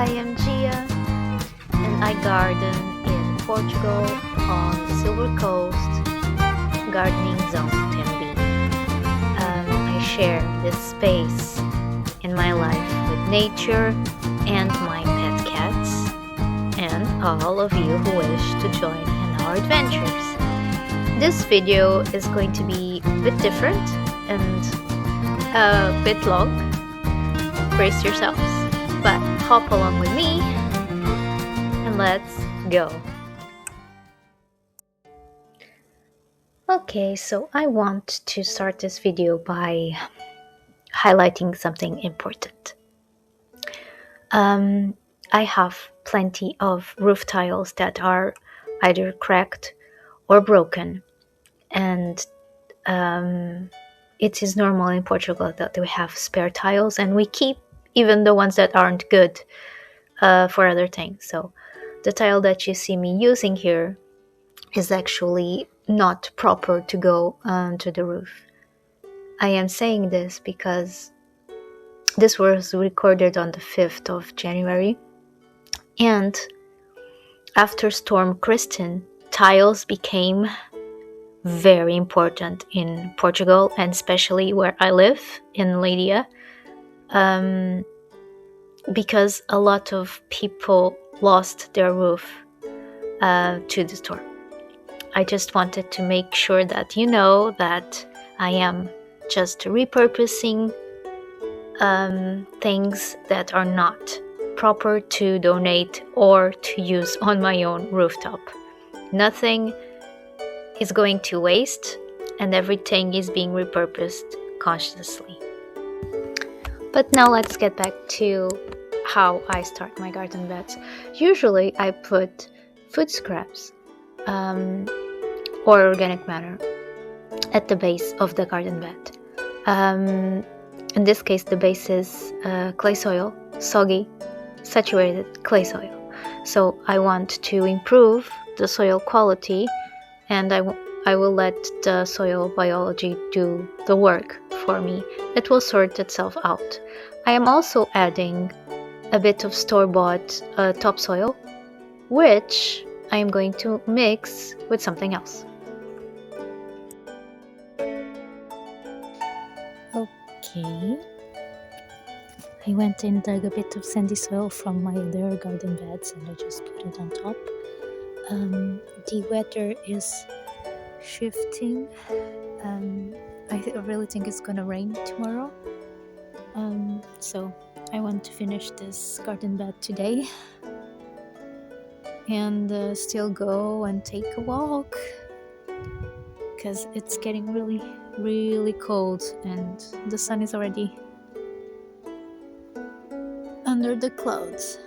I am Gia, and I garden in Portugal on the Silver Coast, gardening zone 10B. I share this space in my life with nature and my pet cats, and all of you who wish to join in our adventures. This video is going to be a bit different and a bit long. Brace yourselves, but hop along with me and let's go. Okay, so I want to start this video by highlighting something important. I have plenty of roof tiles that are either cracked or broken, and it is normal in Portugal that we have spare tiles, and we keep even the ones that aren't good for other things. So the tile that you see me using here is actually not proper to go onto the roof. I am saying this because this was recorded on the 5th of January, and after Storm Kristen, tiles became very important in Portugal, and especially where I live in Leiria, because a lot of people lost their roof to the storm. I just wanted to make sure that you know that I am just repurposing things that are not proper to donate or to use on my own rooftop. Nothing is going to waste, and everything is being repurposed consciously. But now let's get back to how I start my garden beds. Usually I put food scraps or organic matter at the base of the garden bed. In this case, the base is clay soil, soggy, saturated clay soil. So I want to improve the soil quality, and I will let the soil biology do the work for me. It will sort itself out. I am also adding a bit of store-bought topsoil, which I am going to mix with something else. Okay, I went and dug a bit of sandy soil from my other garden beds, and I just put it on top. The weather is shifting. I really think it's gonna rain tomorrow. So I want to finish this garden bed today and still go and take a walk, because it's getting really cold and the sun is already under the clouds.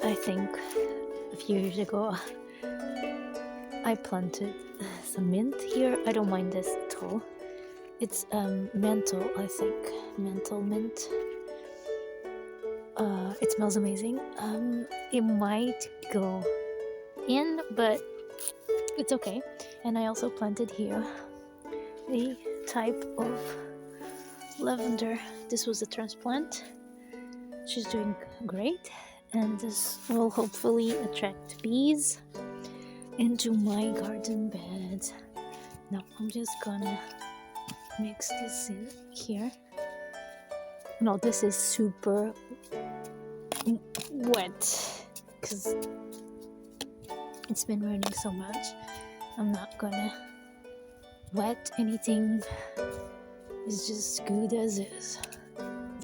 I think a few years ago I planted some mint here. I don't mind this at all. It's menthol, I think. Menthol mint. It smells amazing. It might go in, but it's okay. And I also planted here a type of lavender. This was a transplant. She's doing great, and this will hopefully attract bees into my garden bed. Now I'm just gonna mix this in here. No, this is super wet because It's been raining so much. I'm not gonna wet anything. It's just good as is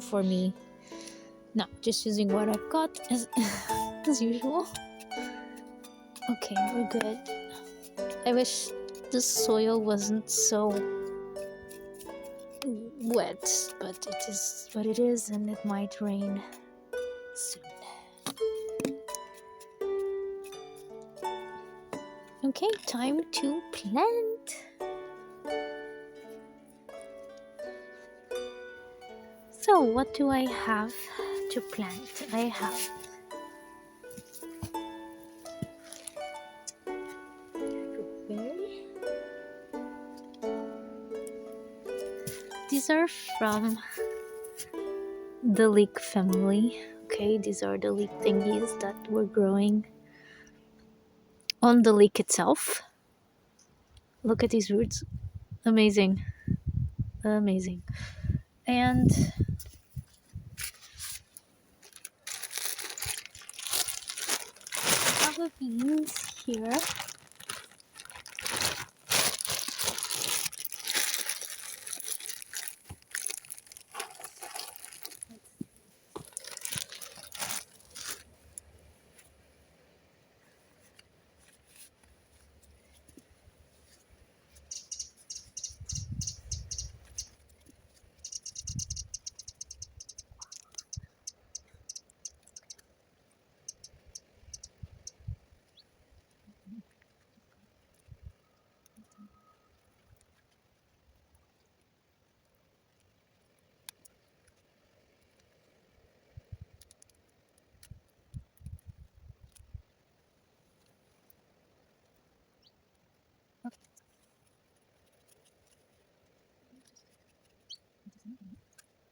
for me. No, just using what I've got as usual. Okay, we're good. I wish the soil wasn't so wet, but it is what it is, and it might rain soon. Okay, time to plant. So, what do I have to plant? I have strawberry. These are from the leek family. Okay, these are the leek thingies that were growing on the leek itself. Look at these roots. Amazing. Amazing. And fava beans here.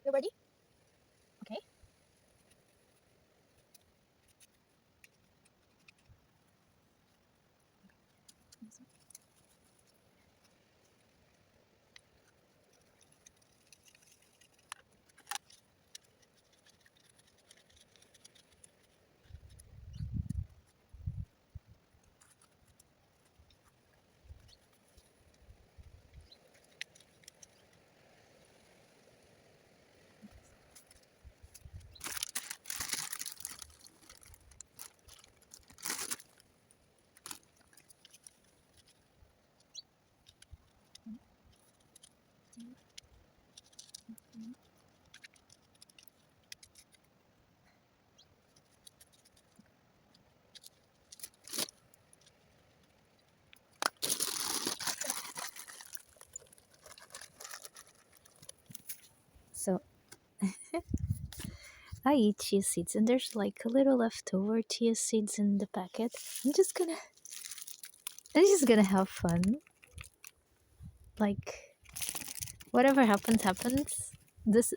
You ready? Okay. So I eat chia seeds, and there's like a little leftover chia seeds in the packet. I'm just gonna have fun. Like whatever happens, happens. This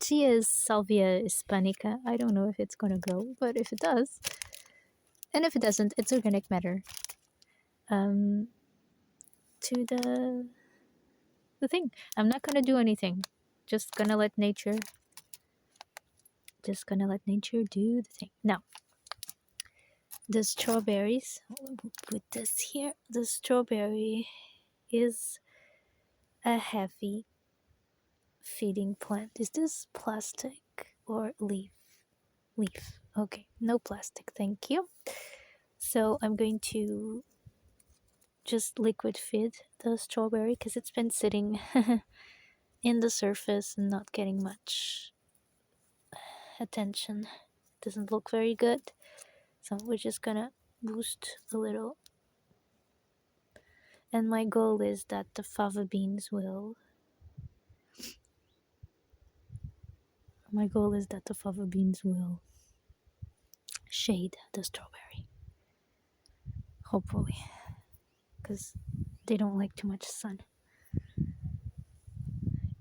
chia is Salvia hispanica. I don't know if it's gonna grow, but if it does, and if it doesn't, it's organic matter. To the thing. I'm not gonna do anything. Just gonna let nature. Just gonna let nature do the thing. Now, the strawberries. We'll put this here. The strawberry is a heavy feeding plant. Is this plastic or leaf? Leaf. Okay, no plastic. Thank you. So I'm going to just liquid feed the strawberry because it's been sitting in the surface and not getting much attention. Doesn't look very good. So we're just gonna boost a little. And my goal is that the fava beans will. My goal is that the fava beans will shade the strawberry. Hopefully. Because they don't like too much sun.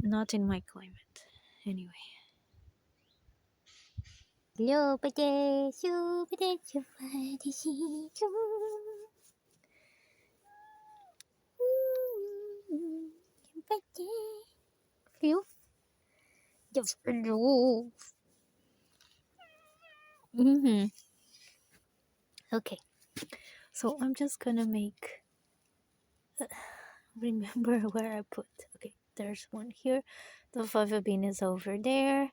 Not in my climate. Anyway. Hello, Badecho, Badecho, Badecho. Floof. Just floof. Okay. So I'm just gonna remember where I put. Okay, there's one here. The fava bean is over there.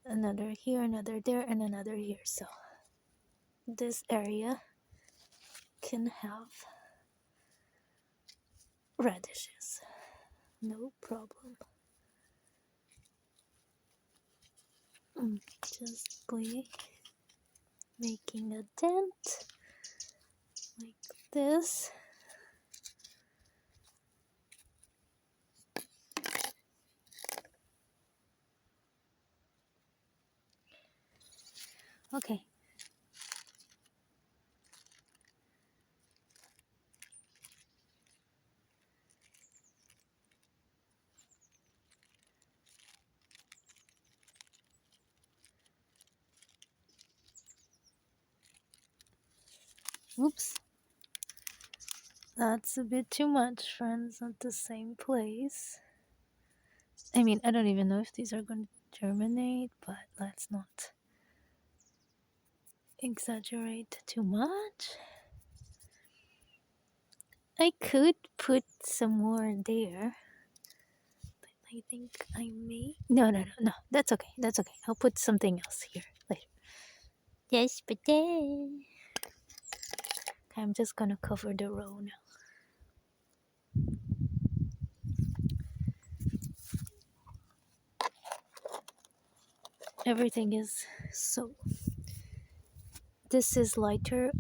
Another here, another there, and another here. So this area can have radishes. No problem. Just making a dent like this. Okay. Oops. That's a bit too much, friends, at the same place. I mean, I don't even know if these are going to germinate, but let's not exaggerate too much. I could put some more there, but I think I may. No. That's okay. That's okay. I'll put something else here later. Yes, but then. Okay, I'm just gonna cover the row now. Everything is so. This is lighter.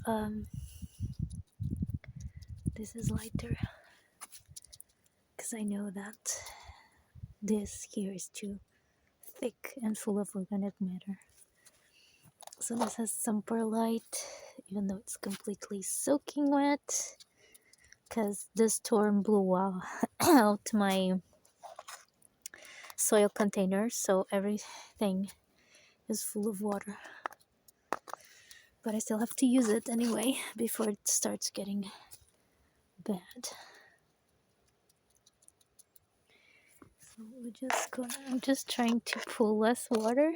This is lighter because I know that this here is too thick and full of organic matter. So this has some perlite, even though it's completely soaking wet, because the storm blew out my soil container, so everything is full of water. But I still have to use it anyway before it starts getting bad. So I'm just trying to pull less water.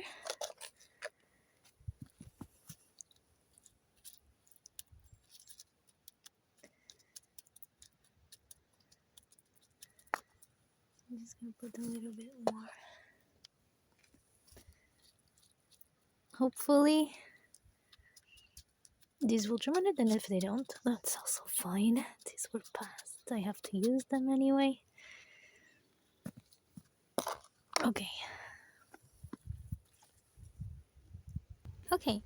I'm just gonna put a little bit more. Hopefully these will germinate, and if they don't, that's also fine. These were past. I have to use them anyway. Okay. Okay.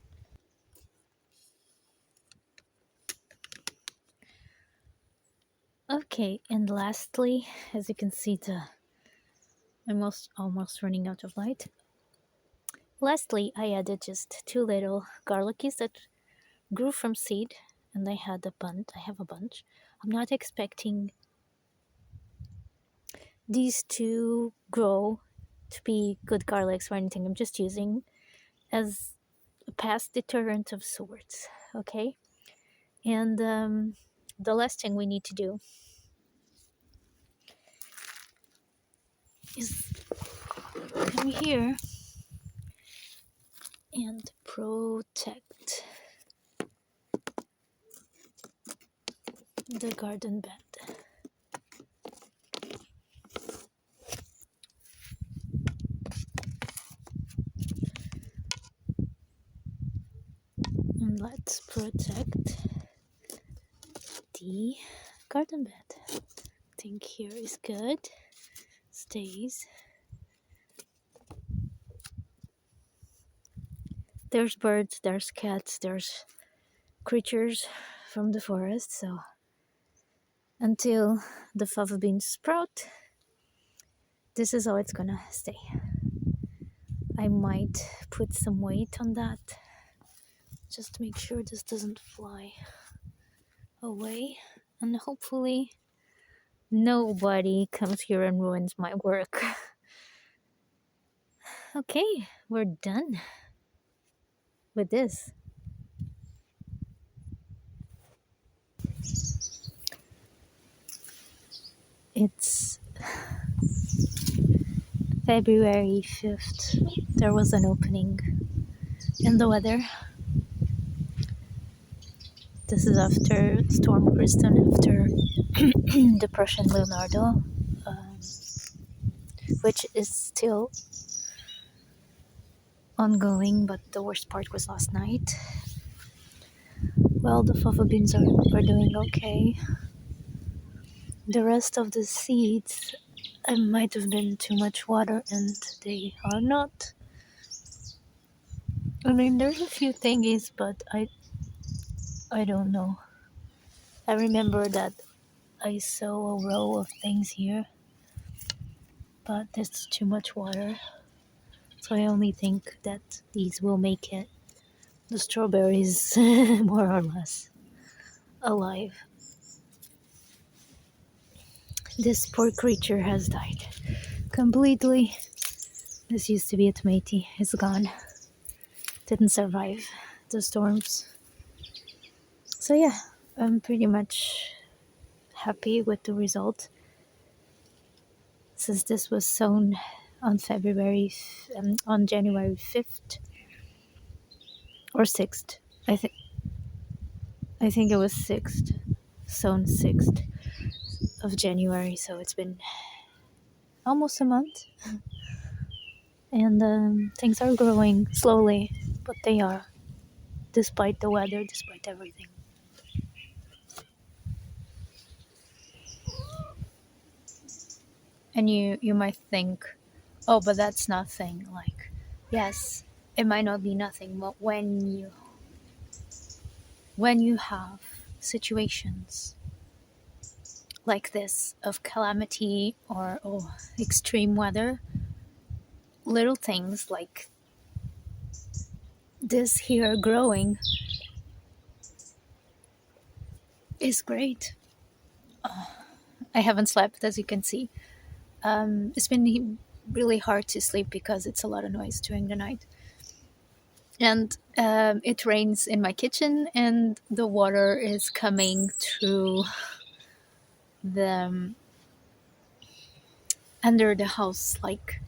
Okay, and lastly, as you can see, I'm almost running out of light. Lastly, I added just 2 little garlicies that grew from seed, and I have a bunch. I'm not expecting these to grow to be good garlics or anything. I'm just using as a pest deterrent of sorts, okay? And the last thing we need to do is come here and protect the garden bed. And let's protect the garden bed. I think here is good. Stays. There's birds, there's cats, there's creatures from the forest, so until the fava beans sprout, this is how it's gonna stay. I might put some weight on that just to make sure this doesn't fly away, and hopefully nobody comes here and ruins my work. Okay, we're done with this. It's February 5th. There was an opening in the weather. This is after Storm Kristen, after Depression Leonardo, um, which is still ongoing, but the worst part was last night. Well, the fava beans are doing okay. The rest of the seeds, it might have been too much water, and they are not. I mean, there's a few thingies, but I don't know. I remember that I saw a row of things here, but there's too much water, so I only think that these will make it. The strawberries, more or less, alive. This poor creature has died completely. This used to be a tomato. It's gone. Didn't survive the storms. So yeah, I'm pretty much happy with the result. Since this was sown on on January 5th or 6th. I think it was 6th. Sown 6th of January, so it's been almost a month. And things are growing slowly, but they are, despite the weather, despite everything. And you might think, oh, but that's nothing. Like, yes, it might not be nothing, but when you have situations like this of calamity or extreme weather, little things like this here growing is great. I haven't slept, as you can see. It's been really hard to sleep because it's a lot of noise during the night. And it rains in my kitchen, and the water is coming through the under the house, like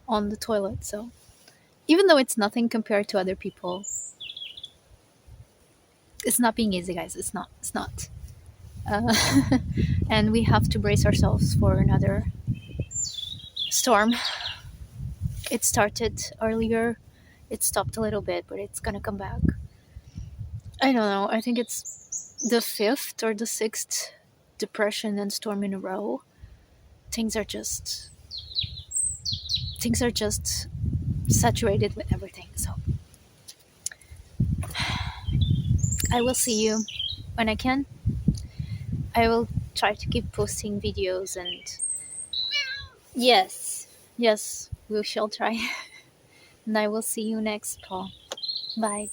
on the toilet. So even though it's nothing compared to other people, it's not being easy, guys. It's not. uh, and we have to brace ourselves for another storm. It started earlier, it stopped a little bit, but it's gonna come back. I don't know, I think it's the fifth or the sixth depression and storm in a row. Things are just saturated with everything. So I will see you when I can. I will try to keep posting videos, and yes, we shall try. And I will see you next call. Bye.